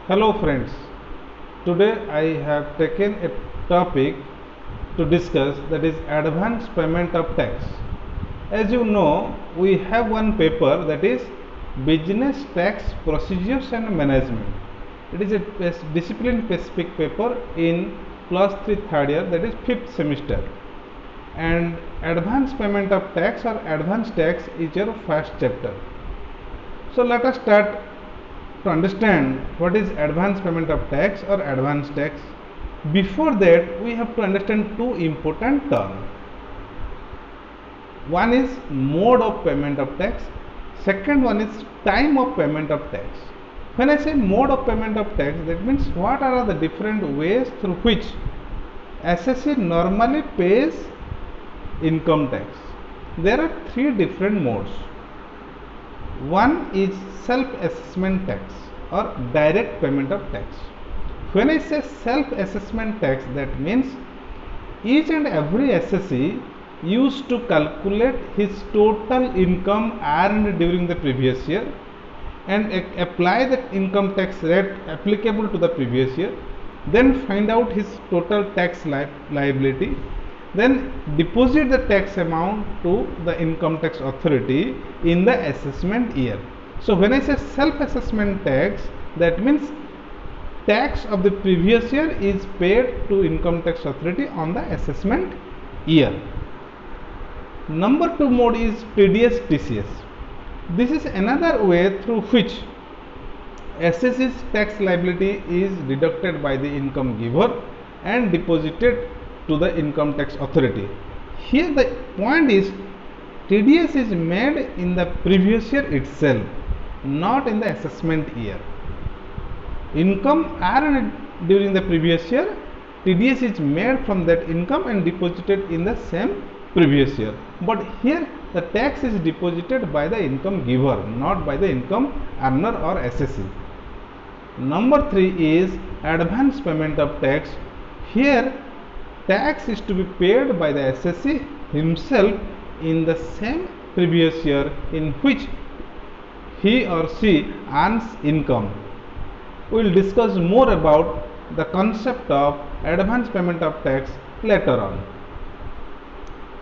Hello friends, today I have taken a topic to discuss, that is advance payment of tax. As you know, we have one paper, that is business tax procedures and management. It is a discipline specific paper in +3 third year, that is 5th semester, and advance payment of tax or advance tax is your first chapter. So let us start to understand what is advance payment of tax or advance tax. Before that, we have to understand two important terms. One is mode of payment of tax, second one is time of payment of tax. When I say mode of payment of tax, that means what are the different ways through which assessee normally pays income tax. There are three different modes. One is self-assessment tax or direct payment of tax. When I say self-assessment tax, that means each and every assessee used to calculate his total income earned during the previous year and apply the income tax rate applicable to the previous year, then find out his total tax liability, then deposit the tax amount to the income tax authority in the assessment year. So when I say self-assessment tax, that means tax of the previous year is paid to income tax authority on the assessment year. Number two mode is TDS TCS. This is another way through which assessee's tax liability is deducted by the income giver and deposited to the income tax authority. Here the point is TDS is made in the previous year itself, not in the assessment year. Income earned during the previous year, TDS is made from that income and deposited in the same previous year. But here the tax is deposited by the income giver, not by the income earner or assessee. Number three is advance payment of tax. Here tax is to be paid by the assessee himself in the same previous year in which he or she earns income. We will discuss more about the concept of advance payment of tax later on.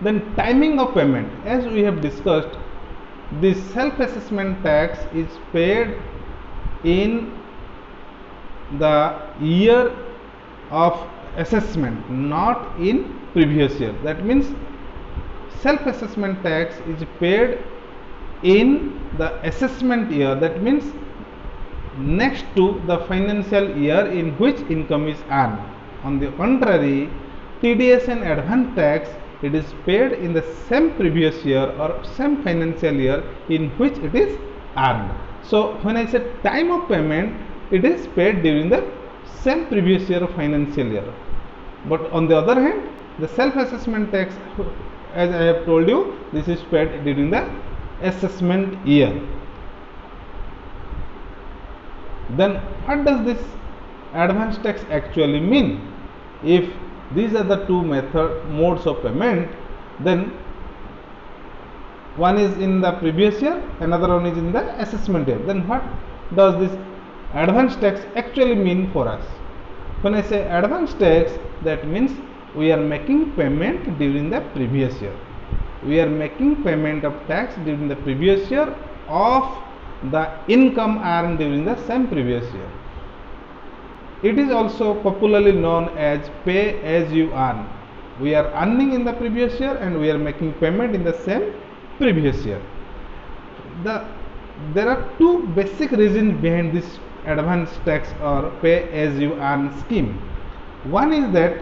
Then timing of payment, as we have discussed, this self-assessment tax is paid in the year of assessment, not in previous year. That means self-assessment tax is paid in the assessment year, that means next to the financial year in which income is earned. On the contrary, TDS and advance tax, it is paid in the same previous year or same financial year in which it is earned. So when I say time of payment, it is paid during the same previous year of financial year. But on the other hand, the self-assessment tax, as I have told you, this is paid during the assessment year. Then what does this advance tax actually mean? If these are the two modes of payment, then one is in the previous year, another one is in the assessment year. Then what does this advance tax actually mean for us? When I say advance tax, that means we are making payment during the previous year. We are making payment of tax during the previous year of the income earned during the same previous year. It is also popularly known as pay as you earn. We are earning in the previous year and we are making payment in the same previous year. There are two basic reasons behind this advance tax or pay as you earn scheme. One is that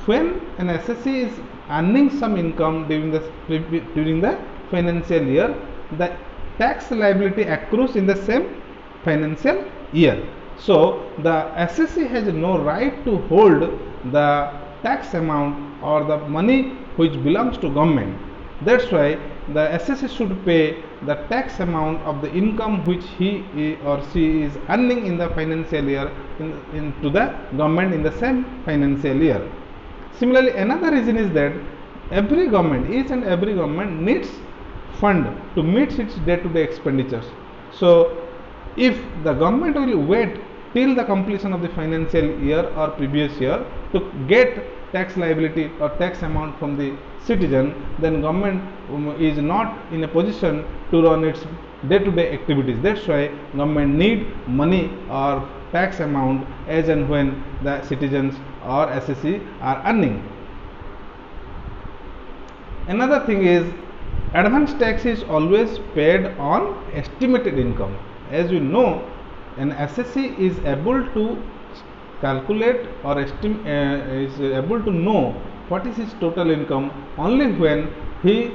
when an assessee is earning some income during the financial year, the tax liability accrues in the same financial year. So the assessee has no right to hold the tax amount or the money which belongs to government. That's why the assessee should pay the tax amount of the income which he or she is earning in the financial year into the government in the same financial year. Similarly, another reason is that each and every government needs fund to meet its day-to-day expenditures. So if the government will wait till the completion of the financial year or previous year to get tax liability or tax amount from the citizen, then government is not in a position to run its day-to-day activities. That's why government need money or tax amount as and when the citizens or assessee are earning. Another thing is, advance tax is always paid on estimated income. As you know, an assessee is able to calculate or is able to know what is his total income only when he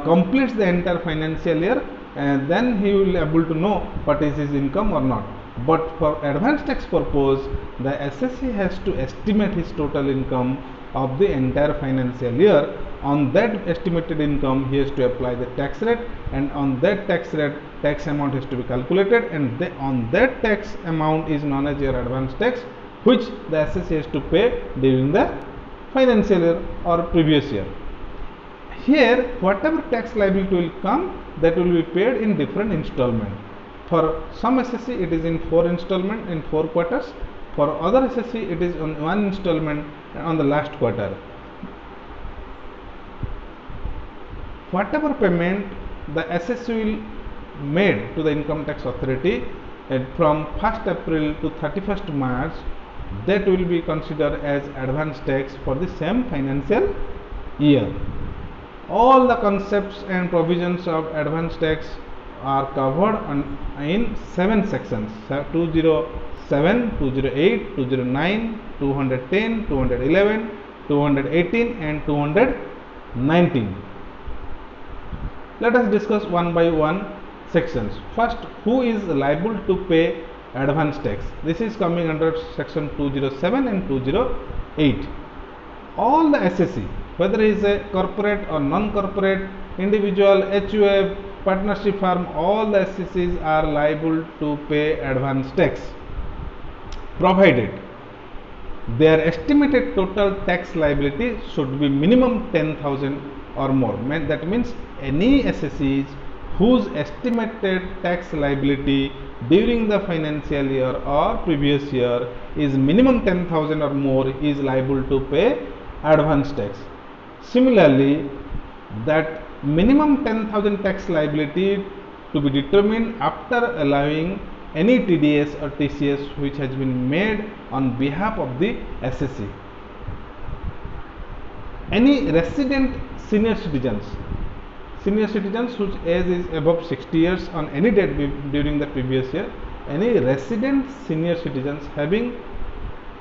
completes the entire financial year, and then he will be able to know what is his income or not. But for advance tax purpose, the assessee has to estimate his total income of the entire financial year. On that estimated income, he has to apply the tax rate, and on that tax rate, tax amount has to be calculated, and on that tax amount is known as your advance tax, which the assessee has to pay during the financial year or previous year. Here, whatever tax liability will come, that will be paid in different installment. For some assessee, it is in 4 installment in 4 quarters. For other assessee, it is on 1 installment on the last quarter. Whatever payment the assessee will made to the income tax authority from 1st April to 31st March, that will be considered as advance tax for the same financial year. All the concepts and provisions of advance tax are covered in 7 sections: 207, 208, 209, 210, 211, 218 and 219. Let us discuss one by one sections. First, who is liable to pay advance tax? This is coming under section 207 and 208. All the assessee, whether he is a corporate or non-corporate, individual, HUF, partnership firm, all the assessees are liable to pay advance tax, provided their estimated total tax liability should be minimum 10,000 or more. That means any assessees whose estimated tax liability during the financial year or previous year is minimum 10,000 or more is liable to pay advance tax. Similarly, that minimum 10,000 tax liability to be determined after allowing any TDS or TCS which has been made on behalf of the assessee. Any resident senior citizens whose age is above 60 years on any date during the previous year, any resident senior citizens having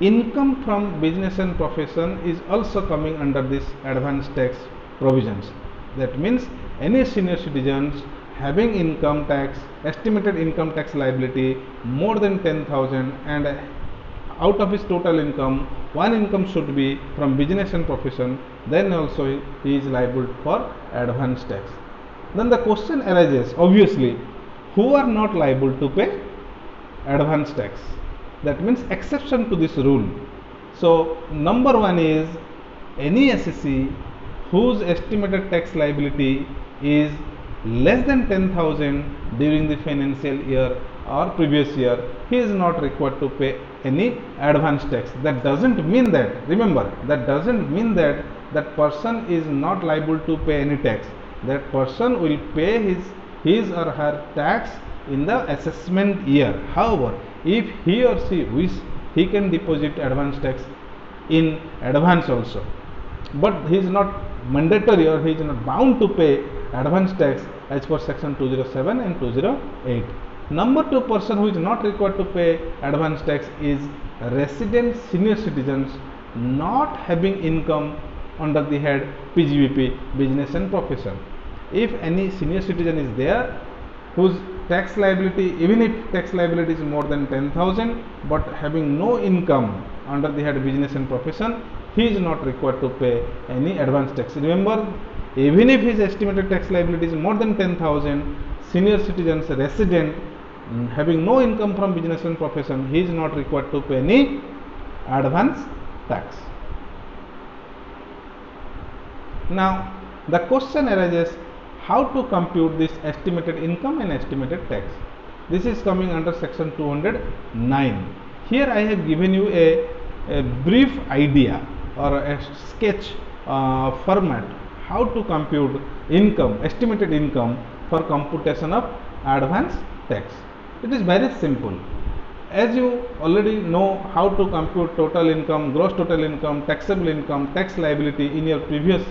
income from business and profession is also coming under this advance tax provisions. That means any senior citizens having income tax, estimated income tax liability more than 10,000, and out of his total income, one income should be from business and profession, then also he is liable for advance tax. Then the question arises, obviously, who are not liable to pay advance tax? That means exception to this rule. So number one is any assessee whose estimated tax liability is less than 10,000 during the financial year or previous year, he is not required to pay any advance tax. That doesn't mean that, remember, that doesn't mean that that person is not liable to pay any tax. That person will pay his or her tax in the assessment year. However, if he or she wish, he can deposit advance tax in advance also, but he is not mandatory or he is not bound to pay advance tax as per section 207 and 208. Number 2 person who is not required to pay advance tax is resident senior citizens not having income under the head PGBP, business and profession. If any senior citizen is there whose tax liability, even if tax liability is more than 10,000 but having no income under the head business and profession, he is not required to pay any advance tax. Remember, even if his estimated tax liability is more than 10,000, senior citizens resident having no income from business and profession, he is not required to pay any advance tax. Now the question arises, how to compute this estimated income and estimated tax? This is coming under section 209. Here I have given you a brief idea or a sketch format how to compute income, estimated income for computation of advance tax. It is very simple. As you already know how to compute total income, gross total income, taxable income, tax liability in your previous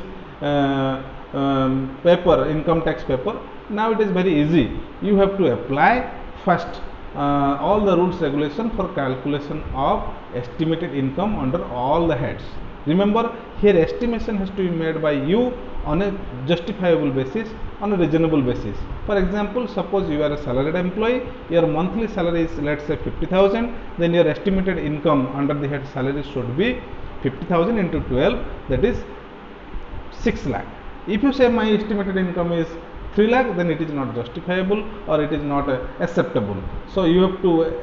paper, income tax paper. Now it is very easy. You have to apply first all the rules regulation for calculation of estimated income under all the heads. Remember, here estimation has to be made by you on a justifiable basis, on a reasonable basis. For example, suppose you are a salaried employee, your monthly salary is, let's say, 50,000, then your estimated income under the head salary should be 50,000 into 12, that is 6 lakh. If you say my estimated income is 3 lakh, then it is not justifiable or it is not acceptable. So you have to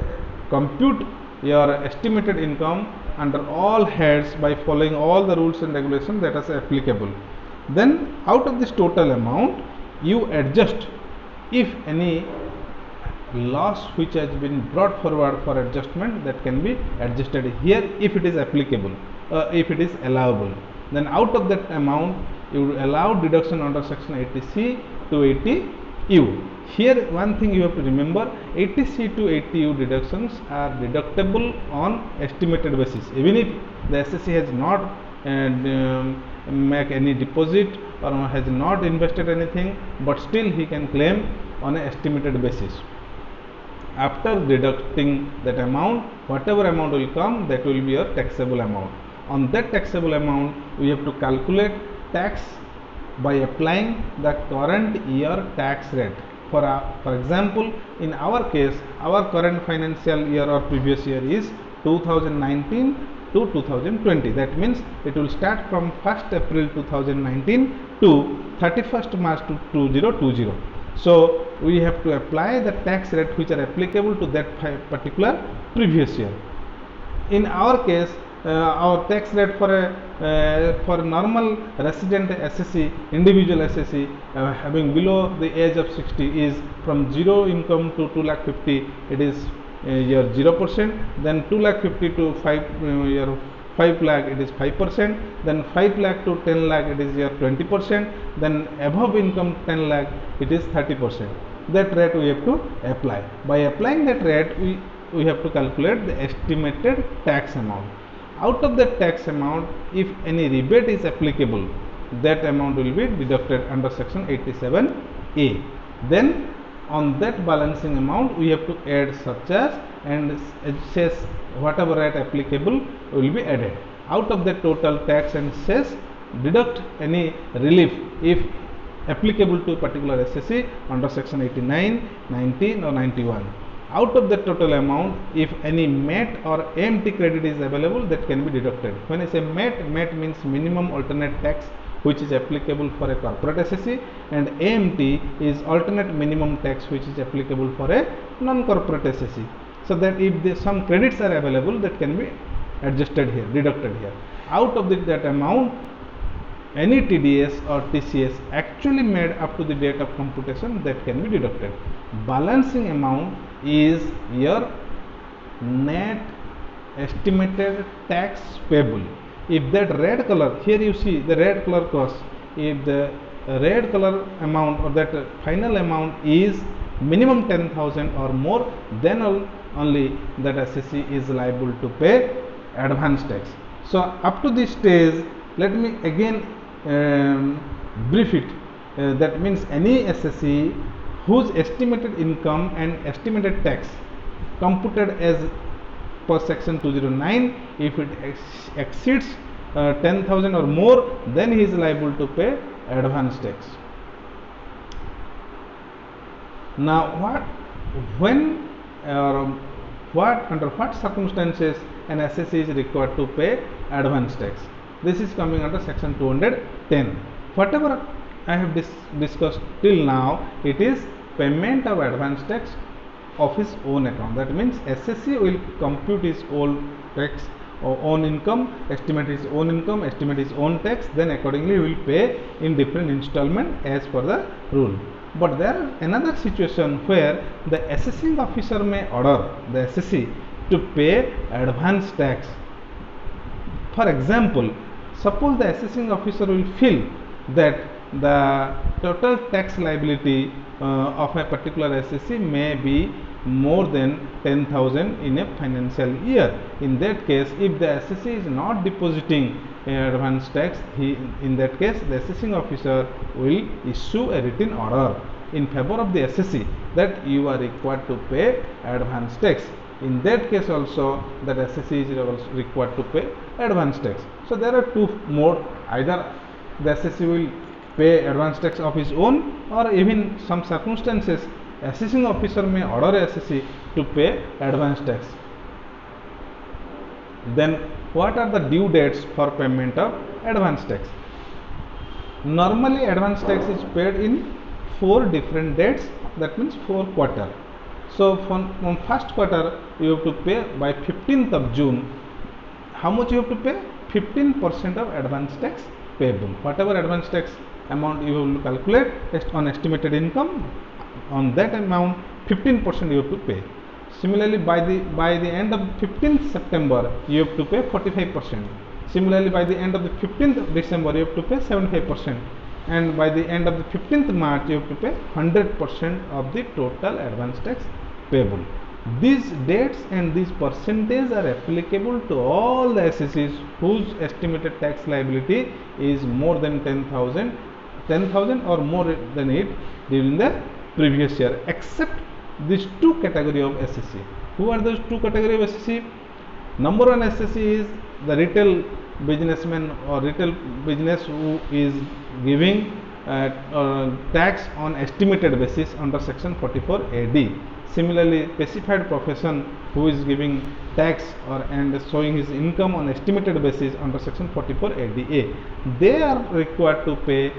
compute your estimated income under all heads by following all the rules and regulations that are applicable. Then out of this total amount, you adjust if any loss which has been brought forward for adjustment, that can be adjusted here if it is applicable, if it is allowable. Then out of that amount, you allow deduction under section 80C to 80U. Here one thing you have to remember, 80C to 80U deductions are deductible on estimated basis. Even if the assessee has not make any deposit or has not invested anything, but still he can claim on an estimated basis. After deducting that amount, whatever amount will come, that will be your taxable amount. On that taxable amount, we have to calculate tax by applying the current year tax rate. For example, in our case, our current financial year or previous year is 2019 to 2020. That means it will start from 1st April 2019 to 31st March 2020. So we have to apply the tax rate which are applicable to that particular previous year. In our case, our tax rate for normal resident assessee, individual assessee having below the age of 60 is from 0 income to 2,50,000, it is your 0%. Then 2,50,000 to 5 lakh, it is 5%. Then 5 lakh to 10 lakh, it is your 20%. Then above income 10 lakh, it is 30%. That rate we have to apply. By applying that rate, we have to calculate the estimated tax amount. Out of that tax amount, if any rebate is applicable, that amount will be deducted under section 87A. Then on that balancing amount, we have to add surcharge, and cess, whatever rate applicable will be added. Out of the total tax and cess, deduct any relief if applicable to particular assessee under section 89, 90 or 91. Out of the total amount, if any MAT or AMT credit is available, that can be deducted. When I say MAT means minimum alternate tax, which is applicable for a corporate assessee, and AMT is alternate minimum tax, which is applicable for a non-corporate assessee. So that if some credits are available, that can be adjusted here, deducted here. Out of that amount, any TDS or TCS actually made up to the date of computation, that can be deducted. Balancing amount is your net estimated tax payable. If that red color, here you see the red color cross, if the red color amount or that final amount is minimum 10,000 or more, then only that assessee is liable to pay advance tax. So up to this stage, let me again brief it. That means any assessee whose estimated income and estimated tax computed as per section 209, if it exceeds 10,000 or more, then he is liable to pay advance tax. Now under what circumstances an assessee is required to pay advance tax? This is coming under section 210. Whatever I have discussed till now, it is payment of advance tax of his own account. That means assessee will compute his own tax or own income, estimate his own income, estimate his own tax, then accordingly he will pay in different installment as per the rule. But there is another situation where the assessing officer may order the assessee to pay advance tax. For example, suppose the assessing officer will feel that the total tax liability of a particular assessee may be more than 10,000 in a financial year. In that case, if the assessee is not depositing advance tax, in that case the assessing officer will issue a written order in favor of the assessee that you are required to pay advance tax. In that case also, that assessee is also required to pay advance tax. So there are two modes: either the assessee will pay advance tax of his own, or even some circumstances assessing officer may order assessee to pay advance tax. Then what are the due dates for payment of advance tax? Normally advance tax is paid in 4 different dates, that means 4 quarters. So from first quarter you have to pay by 15th of June. How much you have to pay? 15% of advance tax payable. Whatever advance tax amount you will calculate on estimated income, on that amount 15% you have to pay. Similarly, by the end of 15th September you have to pay 45%. Similarly, by the end of the 15th of December you have to pay 75%, and by the end of the 15th March you have to pay 100% of the total advance tax payable. These dates and these percentages are applicable to all the assessees whose estimated tax liability is more than 10,000 or more than it during the previous year, except these two category of assessee. Who are those two category of assessee? Number one assessee is the retail businessman or retail business who is giving tax on estimated basis under section 44 AD. Similarly, specified profession who is giving tax and showing his income on estimated basis under section 44 ADA. They are required to pay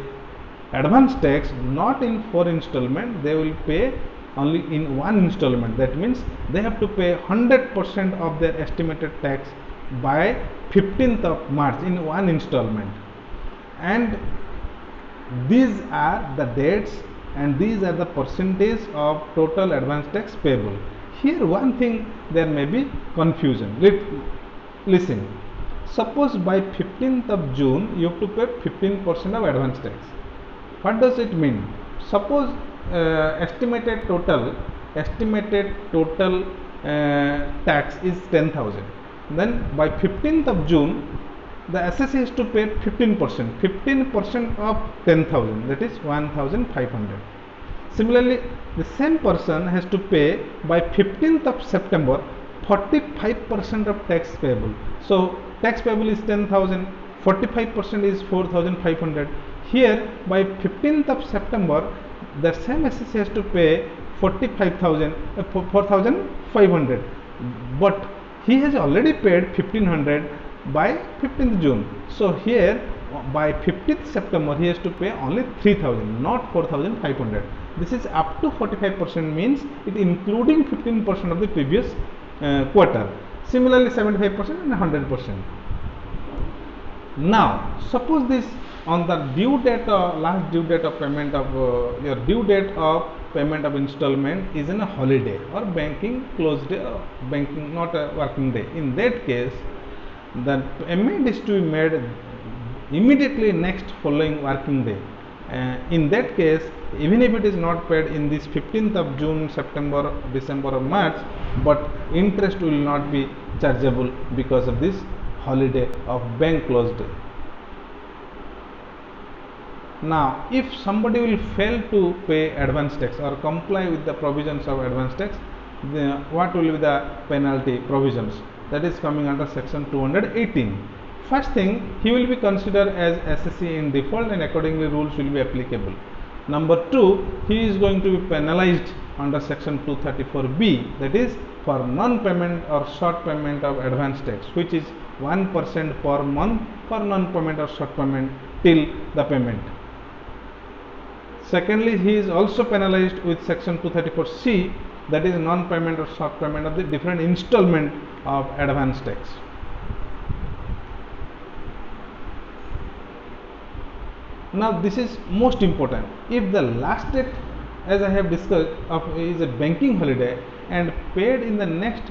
advance tax not in 4 installment, they will pay only in 1 installment. That means they have to pay 100% of their estimated tax by 15th of March in 1 installment. And these are the dates and these are the percentage of total advance tax payable. Here one thing, there may be confusion. Listen, suppose by 15th of June you have to pay 15% of advance tax. What does it mean? Suppose estimated total tax is 10,000. Then by 15th of June the assessee has to pay 15% of 10,000, that is 1,500. Similarly, the same person has to pay by 15th of September 45% of tax payable. So tax payable is 10,000, 45% is 4,500. Here by 15th of September the same assessee has to pay 4,500, but he has already paid 1,500 by 15th June. So here by 15th September he has to pay only 3,000, not 4,500. This is up to 45%, means it including 15% of the previous quarter. Similarly 75% and 100%. Now suppose this on the due date, last due date of payment of your due date of payment of installment is in a holiday or banking closed day or banking not a working day. In that case the payment is to be made immediately next following working day. In that case, even if it is not paid in this 15th of June, September, December or March, but interest will not be chargeable because of this holiday of bank closed day. Now, if somebody will fail to pay advance tax or comply with the provisions of advance tax, what will be the penalty provisions? That is coming under section 218. First thing, he will be considered as assessee in default and accordingly rules will be applicable. Number 2, he is going to be penalized under section 234B, that is for non-payment or short payment of advance tax, which is 1% per month for non-payment or short payment till the payment. Secondly, he is also penalized with section 234C, that is non-payment or short payment of the different installment of advance tax. Now this is most important. If the last date as I have discussed, is a banking holiday and paid in the next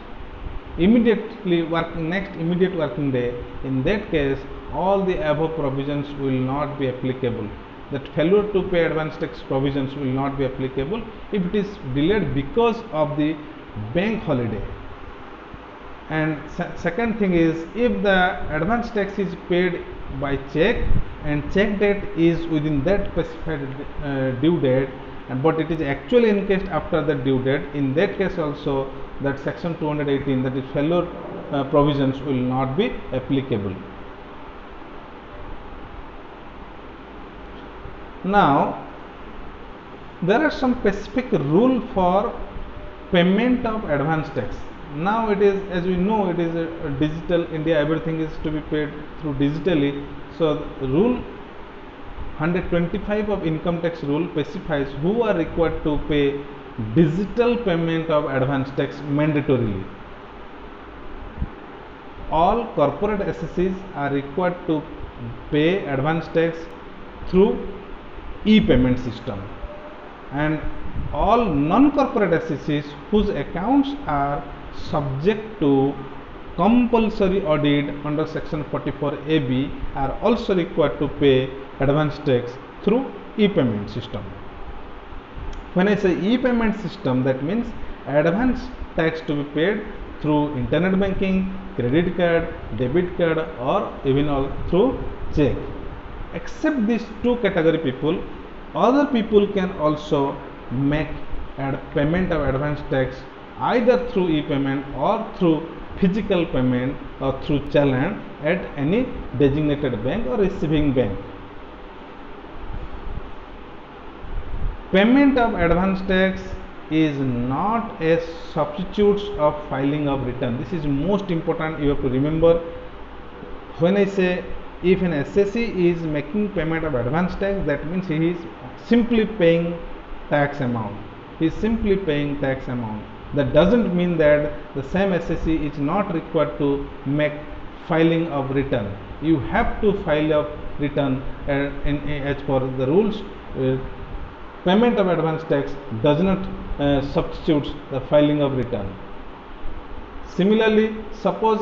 immediate working day, in that case all the above provisions will not be applicable. That failure to pay advance tax provisions will not be applicable if it is delayed because of the bank holiday. And second thing is, if the advance tax is paid by check and check date is within that specified due date, but it is actually encashed after the due date, in that case also that section 218, that is failure provisions, will not be applicable. Now there are some specific rule for payment of advance tax. Now it is, as we know, it is a digital India, everything is to be paid through digitally. So rule 125 of income tax rule specifies who are required to pay digital payment of advance tax mandatorily. All corporate assessees are required to pay advance tax through e-payment system, and all non-corporate assessees whose accounts are subject to compulsory audit under section 44AB are also required to pay advance tax through e-payment system. When I say e-payment system, that means advance tax to be paid through internet banking, credit card, debit card, or even all through check. Except these two category people, other people can also make payment of advance tax either through e-payment or through physical payment or through challan at any designated bank or receiving bank. Payment of advance tax is not a substitute of filing of return. This is most important, you have to remember. When I say if an assessee is making payment of advance tax, that means he is simply paying tax amount. He is simply paying tax amount. That doesn't mean that the same assessee is not required to make filing of return. You have to file a return as per the rules. Payment of advance tax does not substitute the filing of return. Similarly, suppose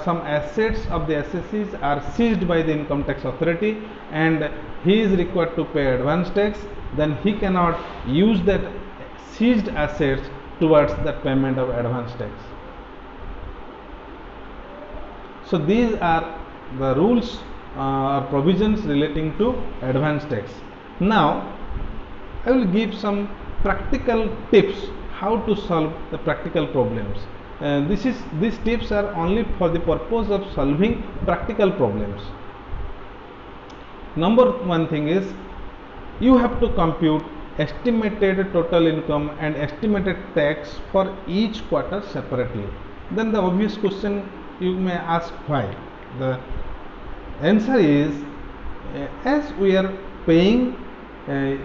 some assets of the assessees are seized by the income tax authority and he is required to pay advance tax, then he cannot use that seized assets towards the payment of advance tax. So these are the rules or provisions relating to advance tax. Now I will give some practical tips how to solve the practical problems. These tips are only for the purpose of solving practical problems. Number one thing is, you have to compute estimated total income and estimated tax for each quarter separately. Then the obvious question you may ask, why? The answer is, as we are paying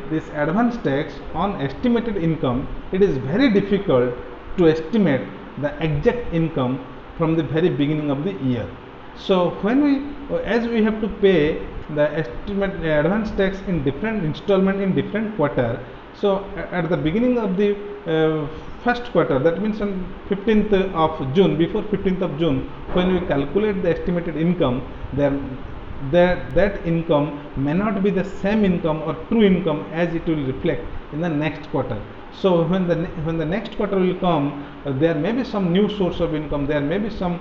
this advance tax on estimated income, it is very difficult to estimate the exact income from the very beginning of the year. So as we have to pay the advance tax in different installment in different quarter, so at the beginning of the first quarter, that means on 15th of June, before 15th of June, when we calculate the estimated income, then that income may not be the same income or true income as it will reflect in the next quarter. So when the next quarter will come, there may be some new source of income, there may be some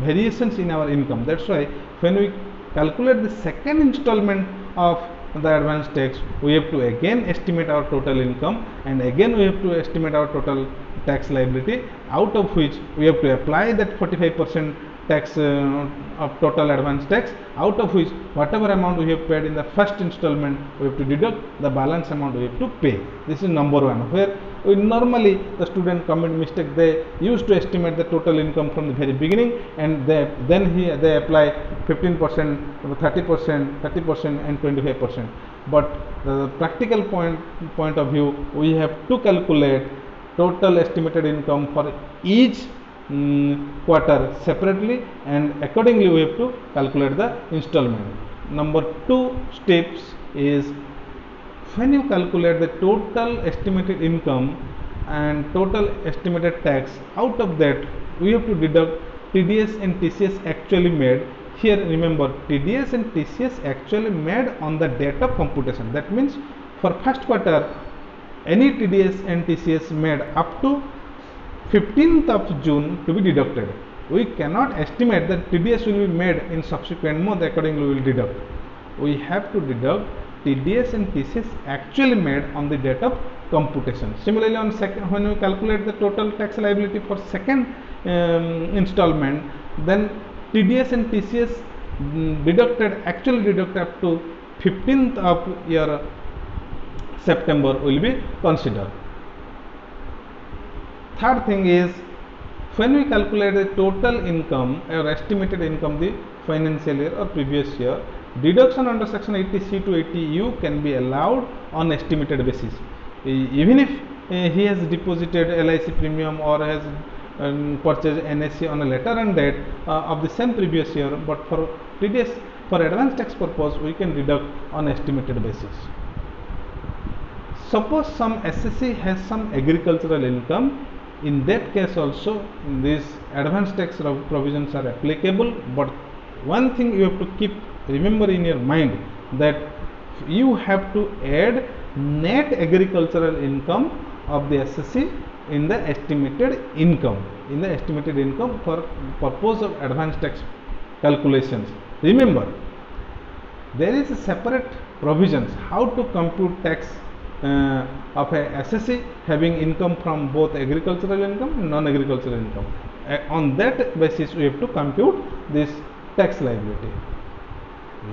variations in our income. That's why when we calculate the second installment of the advance tax, we have to again estimate our total income, and again we have to estimate our total tax liability, out of which we have to apply that 45% tax of total advance tax, out of which whatever amount we have paid in the first installment, we have to deduct the balance amount we have to pay. This is number one, where we normally the student commit mistake. They used to estimate the total income from the very beginning, and they apply 15%, 30%, 30% and 25%. But the practical point of view, we have to calculate total estimated income for each quarter separately, and accordingly we have to calculate the installment. Number two steps is, when you calculate the total estimated income and total estimated tax, out of that we have to deduct TDS and TCS actually made. Here remember, TDS and TCS actually made on the date of computation. That means for first quarter, any TDS and TCS made up to 15th of June to be deducted. We cannot estimate that TDS will be made in subsequent month, accordingly we will deduct. We have to deduct TDS and TCS actually made on the date of computation. Similarly, on second, when we calculate the total tax liability for second installment, then TDS and TCS actually deducted up to 15th of year September will be considered. Third thing is, when we calculate the total income or estimated income the financial year or previous year, deduction under section 80C to 80U can be allowed on estimated basis. Even if he has deposited LIC premium or has purchased NSC on a later end date of the same previous year, but for TDS, for advance tax purpose, we can deduct on estimated basis. Suppose some SSC has some agricultural income. In that case also, these advance tax provisions are applicable, but one thing you have to keep remember in your mind, that you have to add net agricultural income of the SSC in the estimated income, for purpose of advance tax calculations. Remember, there is a separate provisions how to compute tax of a SSC having income from both agricultural income and non-agricultural income. On that basis, we have to compute this tax liability.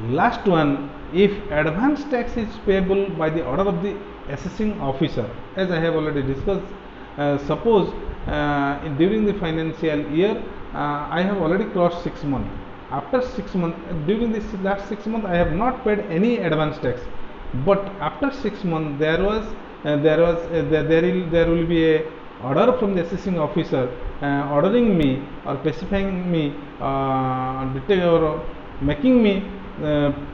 Last one, if advance tax is payable by the order of the assessing officer, as I have already discussed, suppose during the financial year I have already crossed 6 months. After 6 months, during this last 6 months, I have not paid any advance tax. But after 6 months, there will be a order from the assessing officer ordering me or specifying me or making me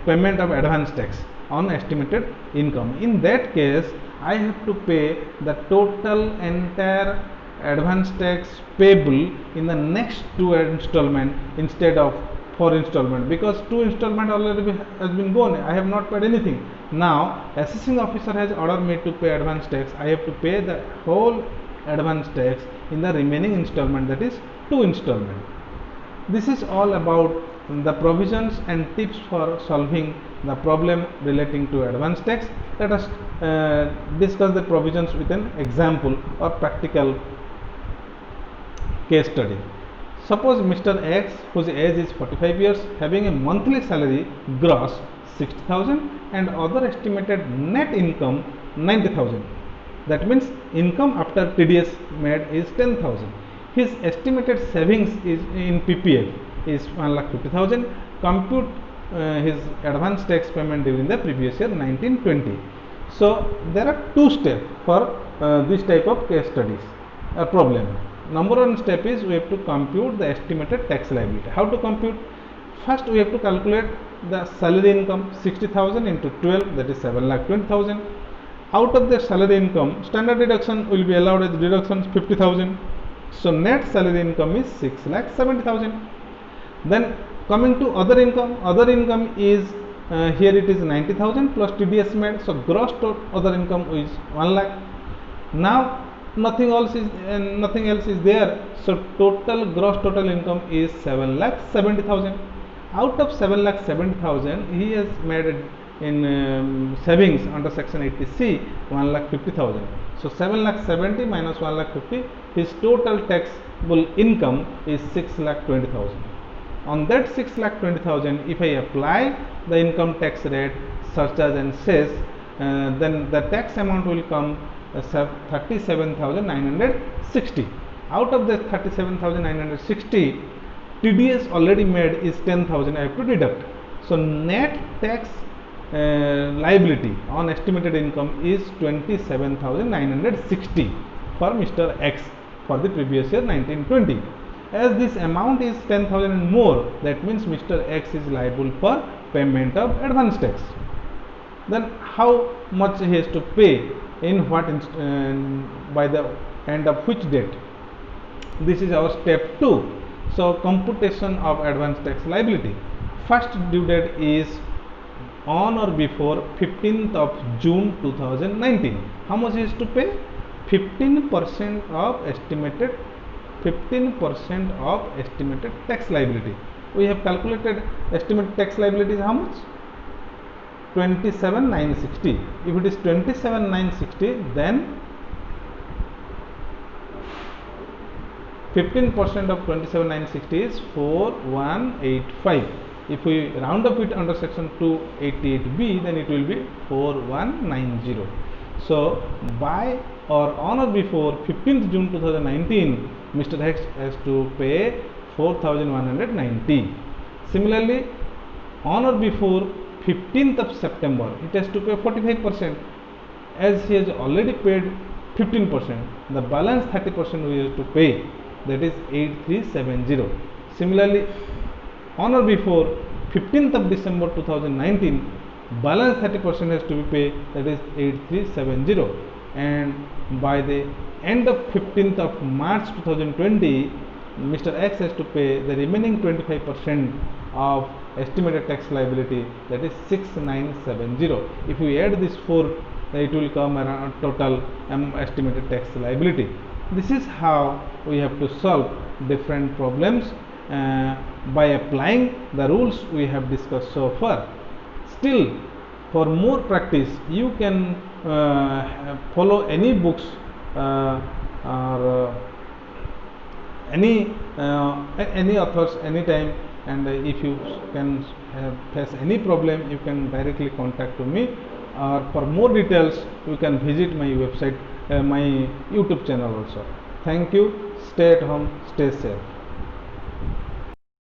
payment of advance tax on estimated income. In that case, I have to pay the total entire advance tax payable in the next 2 installment instead of 4 installment, because 2 installment already has been gone. I have not paid anything. Now assessing officer has ordered me to pay advance tax. I have to pay the whole advance tax in the remaining installment, that is 2 installment. This is all about the provisions and tips for solving the problem relating to advance tax. Let us discuss the provisions with an example or practical case study. Suppose Mr. X, whose age is 45 years, having a monthly salary gross 60,000 and other estimated net income 90,000. That means income after TDS made is 10,000. His estimated savings is in PPF is 1,50,000. Compute his advance tax payment during the previous year 1920. So there are 2 steps for this type of case studies problem. Number 1 step is we have to compute the estimated tax liability. How to compute? First, we have to calculate the salary income 60,000 into 12, that is 7,20,000. Out of the salary income, standard deduction will be allowed as deductions 50,000. So net salary income is 6,70,000. Then coming to other income is here it is 90,000 plus TDS made. So gross other income is 1 lakh. Now nothing else is there. So gross total income is 7,70,000. Out of 7,70,000, he has made in savings under section 80C 1,50,000. So 7,70,000 minus 1,50,000, his total taxable income is 6,20,000. On that 6,20,000, if I apply the income tax rate, surcharge and cess, then the tax amount will come 37,960. Out of the 37,960, TDS already made is 10,000. I have to deduct. So net tax liability on estimated income is 27,960 for Mr. X for the previous year 1920. As this amount is 10,000 and more, that means Mr. X is liable for payment of advance tax. then how much he has to pay in what by the end of which date. This is our step 2. So computation of advance tax liability. First due date is on or before 15th of June 2019. How much is to pay? 15% of estimated tax liability. We have calculated estimated tax liability is how much? 27,960. If it is 27,960, then 15% of 27,960 is 4,185. If we round up it under section 288B, then it will be 4,190. So by or on or before 15th June 2019, Mr. X has to pay 4,190. Similarly, on or before 15th of September, it has to pay 45%. As he has already paid 15%, the balance 30% we have to pay, that is 8370. Similarly, on or before 15th of December 2019, balance 30% has to be paid, that is 8370. And by the end of 15th of March 2020, Mr. X has to pay the remaining 25% of estimated tax liability, that is 6970. If we add this 4, it will come around total estimated tax liability. This is how we have to solve different problems by applying the rules we have discussed so far. Still, for more practice, you can follow any books or any authors anytime, and if you can face any problem, you can directly contact to me, or for more details you can visit my website, my YouTube channel also. Thank you. Stay at home, stay safe.